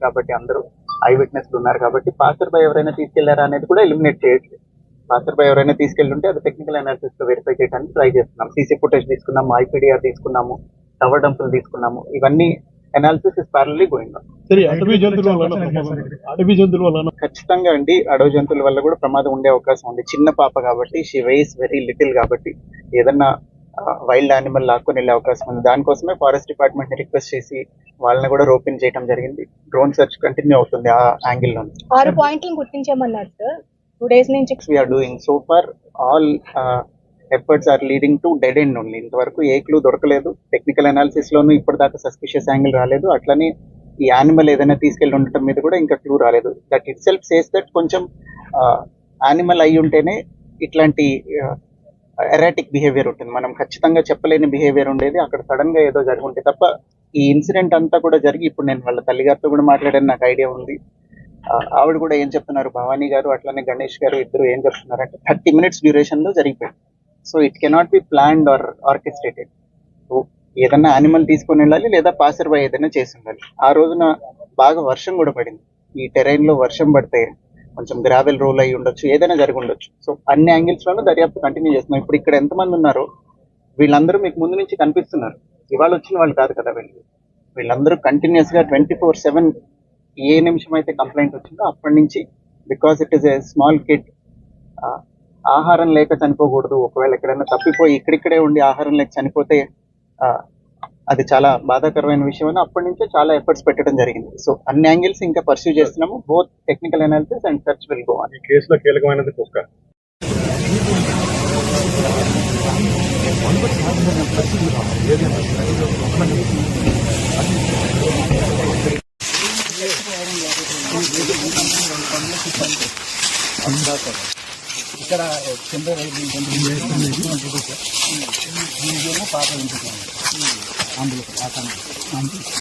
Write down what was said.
కాబట్టి అందరూ ఐ విట్నెస్లు ఉన్నారు కాబట్టి పాసర్ బై ఎవరైనా తీసుకెళ్లారా అనేది కూడా ఎలిమినేట్ చేయట్లేదు. పాసర్ బై ఎవరైనా తీసుకెళ్తుంటే అది టెక్నికల్ అనాలిసిస్ తో వెరిఫై చేయడానికి ట్రై చేస్తున్నాం. సీసీ ఫుటేజ్ తీసుకున్నాము, ఐపీడీఆర్ తీసుకున్నాము, టవర్ డంపులు తీసుకున్నాము. ఇవన్నీ అనాలిసిస్ ఇస్ ప్యారలీ గోయింగ్ ఆన్. ఖచ్చితంగా అండి, అడవి జంతువుల వల్ల కూడా ప్రమాదం ఉండే అవకాశం ఉంది. చిన్న పాప కాబట్టి, షీ వెయిస్ వెరీ లిటిల్ కాబట్టి ఏదన్నా వైల్డ్ యానిమల్ లాక్కొని వెళ్ళే అవకాశం ఉంది. దానికోసమే ఫారెస్ట్ డిపార్ట్మెంట్ ని రిక్వెస్ట్ చేసి వాళ్ళని కూడా రోపిన్ చేయడం జరిగింది. డ్రోన్ సెర్చ్ కంటిన్యూ అవుతుంది ఆ యాంగిల్ లో. 6 పాయింట్లు గుర్తించామన్నారు సార్ 2 days నుంచి. We are doing so far all efforts are leading to dead end only. ఇంతవరకు ఏ క్లూ దొరకలేదు. టెక్నికల్ అనాలిసిస్ లోనూ ఇప్పటిదాకా సస్పిషియస్ యాంగిల్ రాలేదు. అట్లనే ఈ యానిమల్ ఏదైనా తీసుకెళ్లి ఉండటం మీద కూడా ఇంకా క్లూ రాలేదు. That it self says that కొంచెం యానిమల్ అయి ఉంటేనే ఇట్లాంటి ఎరాటిక్ బిహేవియర్ ఉంటుంది. మనం ఖచ్చితంగా చెప్పలేని బిహేవియర్ ఉండేది, అక్కడ సడన్ గా ఏదో జరిగి ఉంటే తప్ప. ఈ ఇన్సిడెంట్ అంతా కూడా జరిగి ఇప్పుడు నేను వాళ్ళ తల్లిగారితో కూడా మాట్లాడాను, నాకు ఐడియా ఉంది. ఆవిడ కూడా ఏం చెప్తున్నారు, భవానీ గారు అట్లానే గణేష్ గారు ఇద్దరు ఏం చెప్తున్నారు అంటే 30 minutes డ్యూరేషన్ లో జరిగిపోయింది. So it cannot be planned or orchestrated. ఏదన్నా యానిమల్ తీసుకొని వెళ్ళాలి లేదా పాసర్ బై ఏదైనా చేసి ఉండాలి. ఆ రోజున బాగా వర్షం కూడా పడింది. ఈ టెరైన్ లో వర్షం పడితే కొంచెం గ్రావెల్ రోల్ అయ్యి ఉండొచ్చు, ఏదైనా జరిగి ఉండొచ్చు. సో అన్ని యాంగిల్స్ లోనూ దర్యాప్తు కంటిన్యూ చేస్తున్నాం. ఇప్పుడు ఇక్కడ ఎంతమంది ఉన్నారో వీళ్ళందరూ మీకు ముందు నుంచి కనిపిస్తున్నారు. ఇవాళ వచ్చిన వాళ్ళు కాదు కదా వీళ్ళందరూ కంటిన్యూస్ గా 24/7 ఏ నిమిషం అయితే కంప్లైంట్ వచ్చిందో అప్పటి నుంచి, because it is a small kid, ఆహారం లేక చనిపోకూడదు. ఒకవేళ ఎక్కడైనా తప్పిపోయి ఇక్కడిక్కడే ఉండి ఆహారం లేక చనిపోతే అది చాలా బాధాకరమైన విషయం అని అప్పటి నుంచే చాలా ఎఫర్ట్స్ పెట్టడం జరిగింది. సో అన్ని యాంగిల్స్ ఇంకా పర్సూ చేస్తున్నాము. Both technical analysis and search will go on. ఈ కేసులో కీలకమైనది కుక్క. ఇక్కడ పాత అందులో